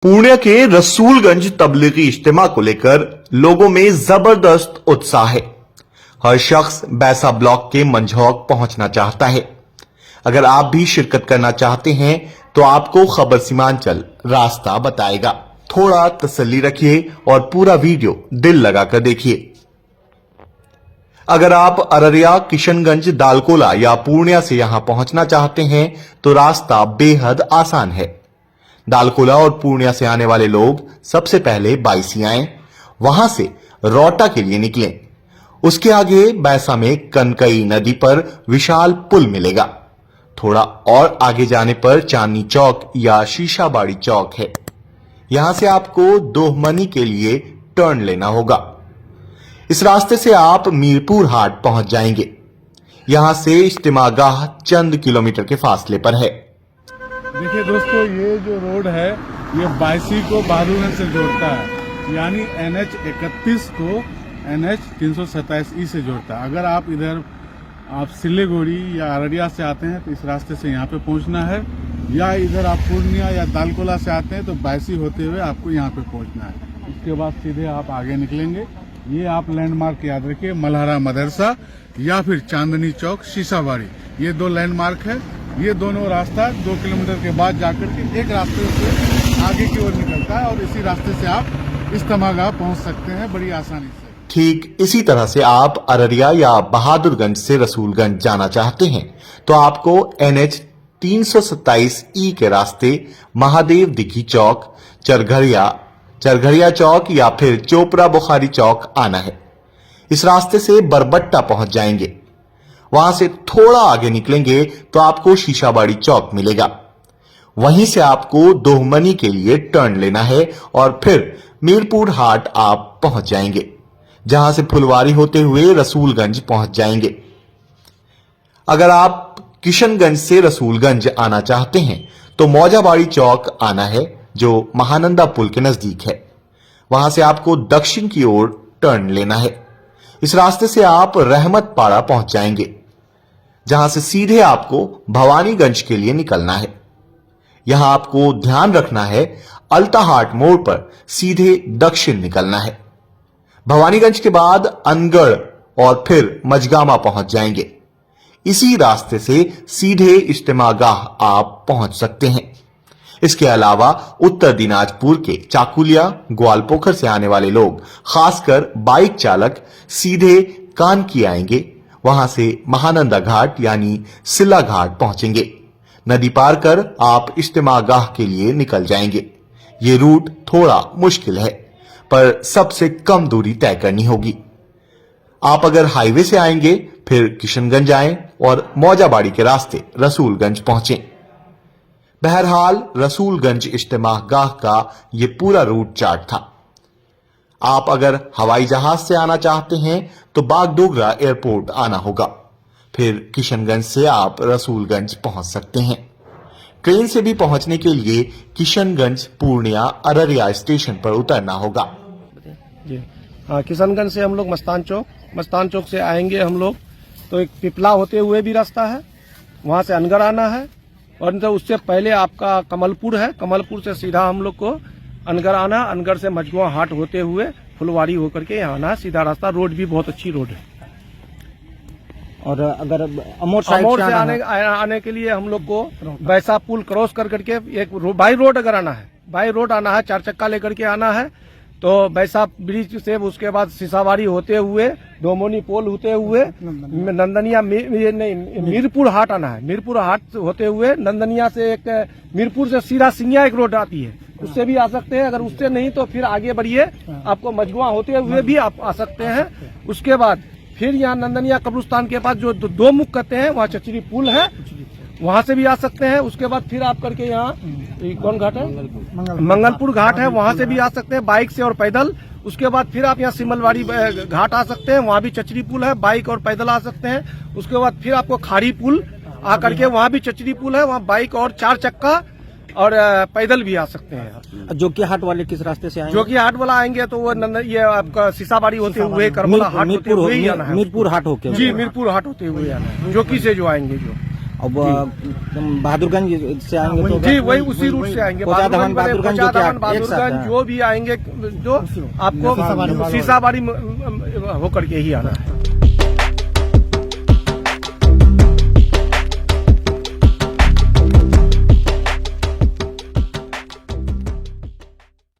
पूर्णिया के रसूलगंज तबलीगी इज्तिमा को लेकर लोगों में जबरदस्त उत्साह है। हर शख्स बैसा ब्लॉक के मंझौक पहुंचना चाहता है। अगर आप भी शिरकत करना चाहते हैं तो आपको खबर सीमांचल रास्ता बताएगा। थोड़ा तसल्ली रखिए और पूरा वीडियो दिल लगाकर देखिए। अगर आप अररिया, किशनगंज, दालकोला या पूर्णिया से यहां पहुंचना चाहते हैं तो रास्ता बेहद आसान है। दालकोला और पूर्णिया से आने वाले लोग सबसे पहले बाइसी आए, वहां से रौटा के लिए निकलें। उसके आगे बैसा में कनकई नदी पर विशाल पुल मिलेगा। थोड़ा और आगे जाने पर चांदनी चौक या शीशाबाड़ी चौक है। यहां से आपको दोहमनी के लिए टर्न लेना होगा। इस रास्ते से आप मीरपुर हाट पहुंच जाएंगे। यहां से इज्तिमागाह चंद किलोमीटर के फासले पर है। देखिए दोस्तों, ये जो रोड है ये बायसी को बहादुरगंज से जोड़ता है, यानी NH 31 को NH 327E से जोड़ता है। अगर आप इधर सिल्लीगुड़ी या अररिया से आते हैं तो इस रास्ते से यहाँ पे पहुँचना है, या इधर आप पूर्णिया या दालकोला से आते हैं तो बायसी होते हुए आपको यहाँ पे पहुँचना है। उसके बाद सीधे आप आगे निकलेंगे। ये आप लैंडमार्क याद रखिए, मल्हारा मदरसा या फिर चांदनी चौक, शीशाबाड़ी, ये दो लैंडमार्क है। ये दोनों रास्ता 2 किलोमीटर के बाद जाकर के एक रास्ते से आगे की ओर निकलता है और इसी रास्ते से आप इज्तिमागाह पहुंच सकते हैं बड़ी आसानी से। ठीक इसी तरह से आप अररिया या बहादुरगंज से रसूलगंज जाना चाहते हैं तो आपको NH 327E के रास्ते महादेव दिघी चौक, चरघरिया चौक या फिर चोपड़ा बुखारी चौक आना है। इस रास्ते से बरबट्टा पहुंच जाएंगे। वहां से थोड़ा आगे निकलेंगे तो आपको शीशाबाड़ी चौक मिलेगा। वहीं से आपको दोहमनी के लिए टर्न लेना है और फिर मीरपुर हाट आप पहुंच जाएंगे, जहां से फुलवारी होते हुए रसूलगंज पहुंच जाएंगे। अगर आप किशनगंज से रसूलगंज आना चाहते हैं तो मौजाबाड़ी चौक आना है, जो महानंदा पुल के नजदीक है। वहां से आपको दक्षिण की ओर टर्न लेना है। इस रास्ते से आप रहमत पाड़ा पहुंच जाएंगे, जहां से सीधे आपको भवानीगंज के लिए निकलना है। यहां आपको ध्यान रखना है, अल्ताहाट मोड़ पर सीधे दक्षिण निकलना है। भवानीगंज के बाद अनगढ़ और फिर मजगामा पहुंच जाएंगे। इसी रास्ते से सीधे इज्तिमागाह आप पहुंच सकते हैं। इसके अलावा उत्तर दिनाजपुर के चाकुलिया, ग्वालपोखर से आने वाले लोग, खासकर बाइक चालक, सीधे कानकी आएंगे। वहां से महानंदा घाट यानी सिला घाट पहुंचेंगे। नदी पार कर आप इज्तिमागाह के लिए निकल जाएंगे। ये रूट थोड़ा मुश्किल है, पर सबसे कम दूरी तय करनी होगी। आप अगर हाईवे से आएंगे फिर किशनगंज आएं और मौजाबाड़ी के रास्ते रसूलगंज पहुंचें। बहरहाल रसूलगंज इज्तिमागाह का ये पूरा रूट चार्ट था। आप अगर हवाई जहाज से आना चाहते हैं तो बागडोगरा एयरपोर्ट आना होगा। फिर किशनगंज से आप रसूलगंज पहुंच सकते हैं। ट्रेन से भी पहुंचने के लिए किशनगंज, पूर्णिया, अररिया स्टेशन पर उतरना होगा। जी हाँ, किशनगंज से हम लोग मस्तान चौक से आएंगे हम लोग तो एक पिपला होते हुए भी रास्ता है, वहां से अनगढ़ आना है। और तो उससे पहले आपका कमलपुर है, कमलपुर से सीधा हम लोग को अनगढ़ आना, अनगढ़ से मजगुआ हाट होते हुए फुलवारी होकर के यहाँ आना, सीधा रास्ता। रोड भी बहुत अच्छी रोड है। और अगर अमोर से आने के लिए हम लोग को बैसा पुल क्रॉस कर करके एक बाई रोड अगर आना है, बाई रोड आना है, 4 चक्का लेकर के आना है तो बैसा ब्रिज से, उसके बाद शीशाबाड़ी होते हुए, दोमोनी पोल होते हुए नंदनिया मीरपुर हाट आना है। मीरपुर हाट होते हुए नंदनिया से एक मीरपुर से सीधा सिंगिया एक रोड आती है, उससे भी आ सकते हैं। अगर उससे नहीं तो फिर आगे बढ़िए, आपको मजगुआ होते हुए भी आप आ सकते हैं। उसके बाद फिर यहाँ नंदनिया कब्रिस्तान के पास जो दो मुख कहते हैं, वहाँ चचरी पुल है, वहां से भी आ सकते हैं। उसके बाद फिर आप करके यहाँ कौन घाट है, मंगलपुर घाट है, वहां से भी आ सकते हैं बाइक से और पैदल। उसके बाद फिर आप यहाँ सिमलवाड़ी घाट आ सकते हैं, वहां भी चचरी पुल है, बाइक और पैदल आ सकते हैं। उसके बाद फिर आपको खाड़ी पुल आ करके, वहां भी चचरी पुल है, वहाँ बाइक और 4 चक्का और पैदल भी आ सकते हैं। जोकी हाट वाले किस रास्ते से आएंगे? जोकी हाट वाला आएंगे तो वो ये आपका शीशाबाड़ी होते हुए, करबला हाट होते हुए आना है। मीरपुर हाट होके जी, मीरपुर हाट होते हुए आना है, जोकी से जो आएंगे जो। अब बहादुरगंज से आएंगे तो जी वही उसी रूट से आएंगे कोचाधावन बहादुरगंज जो क्या एक साथ बहादुरगंज है? जो भी आएंगे जो आपको सीसाबाड़ी होकर के ही आना है।